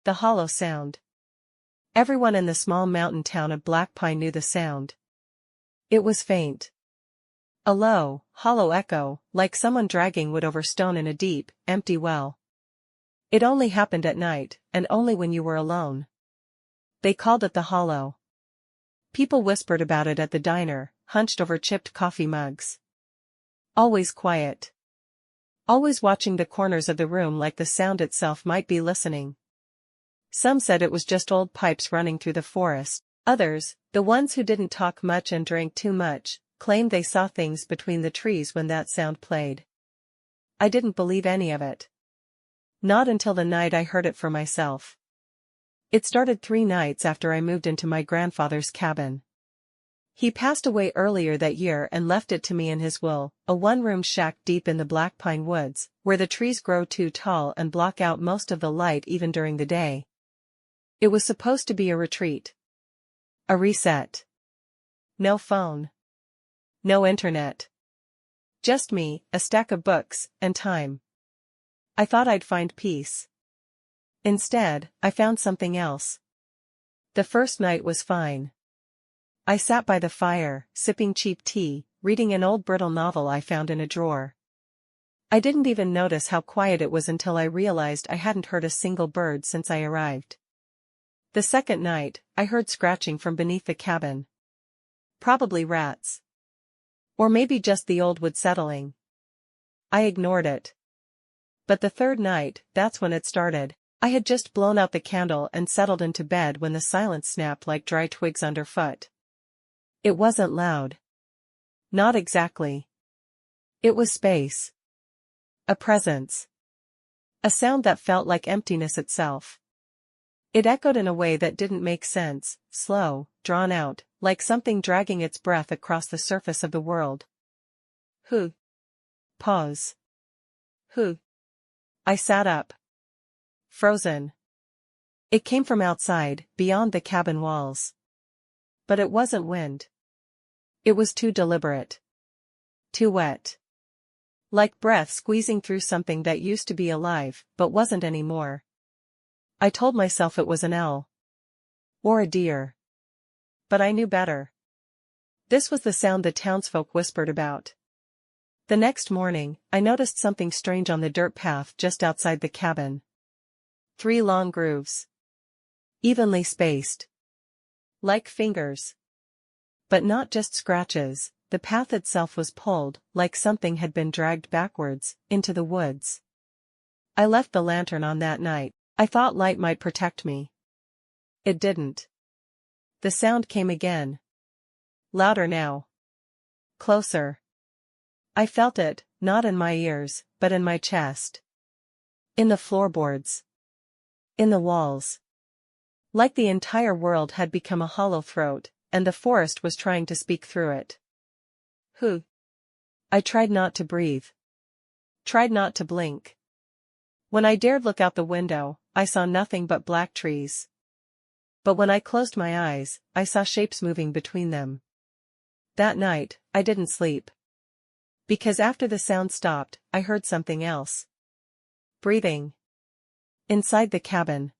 The hollow sound. Everyone in the small mountain town of Blackpine knew the sound. It was faint. A low, hollow echo, like someone dragging wood over stone in a deep, empty well. It only happened at night, and only when you were alone. They called it the hollow. People whispered about it at the diner, hunched over chipped coffee mugs. Always quiet. Always watching the corners of the room like the sound itself might be listening. Some said it was just old pipes running through the forest. Others, the ones who didn't talk much and drank too much, claimed they saw things between the trees when that sound played. I didn't believe any of it. Not until the night I heard it for myself. It started 3 nights after I moved into my grandfather's cabin. He passed away earlier that year and left it to me in his will, a one-room shack deep in the Blackpine woods, where the trees grow too tall and block out most of the light even during the day. It was supposed to be a retreat. A reset. No phone. No internet. Just me, a stack of books, and time. I thought I'd find peace. Instead, I found something else. The first night was fine. I sat by the fire, sipping cheap tea, reading an old brittle novel I found in a drawer. I didn't even notice how quiet it was until I realized I hadn't heard a single bird since I arrived. The second night, I heard scratching from beneath the cabin. Probably rats. Or maybe just the old wood settling. I ignored it. But the third night, that's when it started. I had just blown out the candle and settled into bed when the silence snapped like dry twigs underfoot. It wasn't loud. Not exactly. It was space. A presence. A sound that felt like emptiness itself. It echoed in a way that didn't make sense, slow, drawn out, like something dragging its breath across the surface of the world. Who? Pause. Who? I sat up. Frozen. It came from outside, beyond the cabin walls. But it wasn't wind. It was too deliberate. Too wet. Like breath squeezing through something that used to be alive, but wasn't anymore. I told myself it was an owl. Or a deer. But I knew better. This was the sound the townsfolk whispered about. The next morning, I noticed something strange on the dirt path just outside the cabin. 3 long grooves. Evenly spaced. Like fingers. But not just scratches, the path itself was pulled, like something had been dragged backwards, into the woods. I left the lantern on that night. I thought light might protect me. It didn't. The sound came again. Louder now. Closer. I felt it, not in my ears, but in my chest. In the floorboards. In the walls. Like the entire world had become a hollow throat, and the forest was trying to speak through it. Who? I tried not to breathe. Tried not to blink. When I dared look out the window, I saw nothing but black trees. But when I closed my eyes, I saw shapes moving between them. That night, I didn't sleep. Because after the sound stopped, I heard something else. Breathing. Inside the cabin.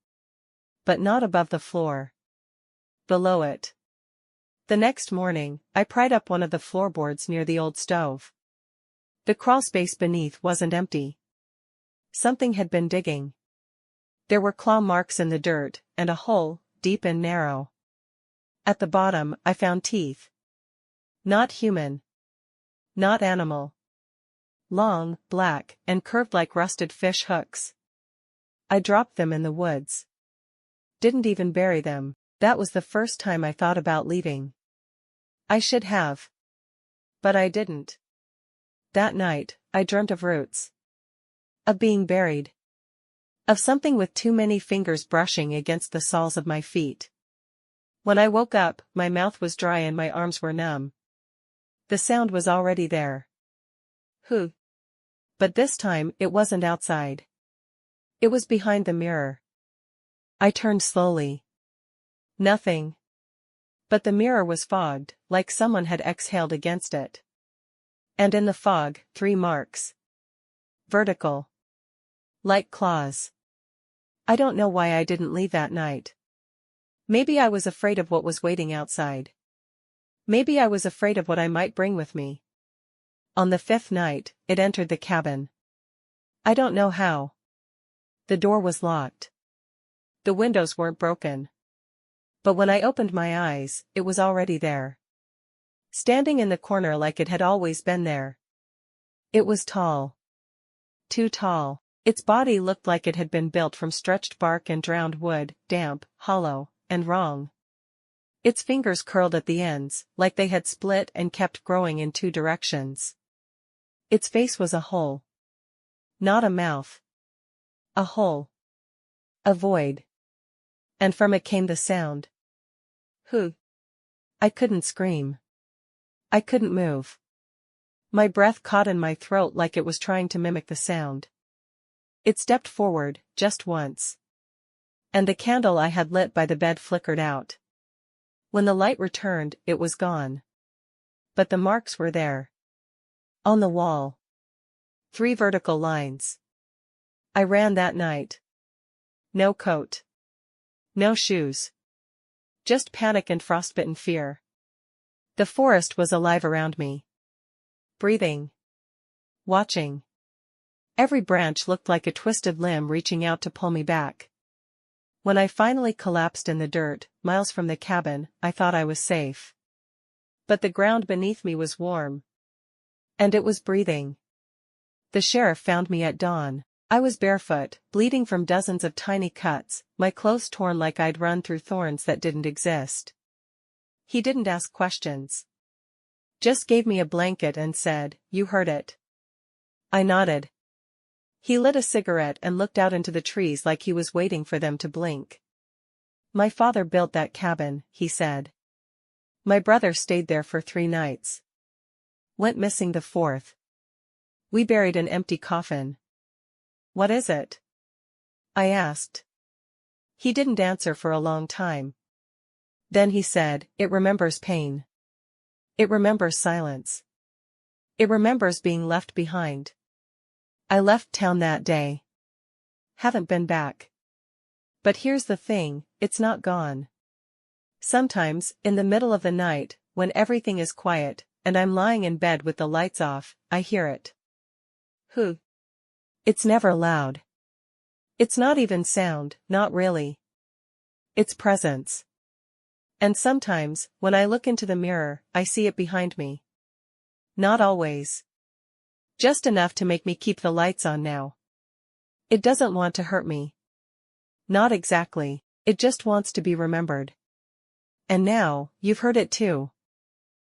But not above the floor. Below it. The next morning, I pried up one of the floorboards near the old stove. The crawl space beneath wasn't empty. Something had been digging. There were claw marks in the dirt, and a hole, deep and narrow. At the bottom, I found teeth. Not human. Not animal. Long, black, and curved like rusted fish hooks. I dropped them in the woods. Didn't even bury them. That was the first time I thought about leaving. I should have. But I didn't. That night, I dreamt of roots. Of being buried. Of something with too many fingers brushing against the soles of my feet. When I woke up, my mouth was dry and my arms were numb. The sound was already there. Who? But this time, it wasn't outside. It was behind the mirror. I turned slowly. Nothing. But the mirror was fogged, like someone had exhaled against it. And in the fog, 3 marks. Vertical. Like claws. I don't know why I didn't leave that night. Maybe I was afraid of what was waiting outside. Maybe I was afraid of what I might bring with me. On the fifth night, it entered the cabin. I don't know how. The door was locked. The windows weren't broken. But when I opened my eyes, it was already there. Standing in the corner like it had always been there. It was tall. Too tall. Its body looked like it had been built from stretched bark and drowned wood, damp, hollow, and wrong. Its fingers curled at the ends, like they had split and kept growing in two directions. Its face was a hole. Not a mouth. A hole. A void. And from it came the sound. Who? I couldn't scream. I couldn't move. My breath caught in my throat like it was trying to mimic the sound. It stepped forward, just once. And the candle I had lit by the bed flickered out. When the light returned, it was gone. But the marks were there. On the wall. 3 vertical lines. I ran that night. No coat. No shoes. Just panic and frostbitten fear. The forest was alive around me. Breathing. Watching. Every branch looked like a twisted limb reaching out to pull me back. When I finally collapsed in the dirt, miles from the cabin, I thought I was safe. But the ground beneath me was warm. And it was breathing. The sheriff found me at dawn. I was barefoot, bleeding from dozens of tiny cuts, my clothes torn like I'd run through thorns that didn't exist. He didn't ask questions. Just gave me a blanket and said, "You heard it." I nodded. He lit a cigarette and looked out into the trees like he was waiting for them to blink. "My father built that cabin," he said. "My brother stayed there for 3 nights. Went missing the 4th. We buried an empty coffin." "What is it?" I asked. He didn't answer for a long time. Then he said, "It remembers pain. It remembers silence. It remembers being left behind. I left town that day. Haven't been back. But here's the thing, it's not gone. Sometimes, in the middle of the night, when everything is quiet, and I'm lying in bed with the lights off, I hear it." Who? It's never loud. It's not even sound, not really. It's presence. And sometimes, when I look into the mirror, I see it behind me. Not always. Just enough to make me keep the lights on now. It doesn't want to hurt me. Not exactly, it just wants to be remembered. And now, you've heard it too.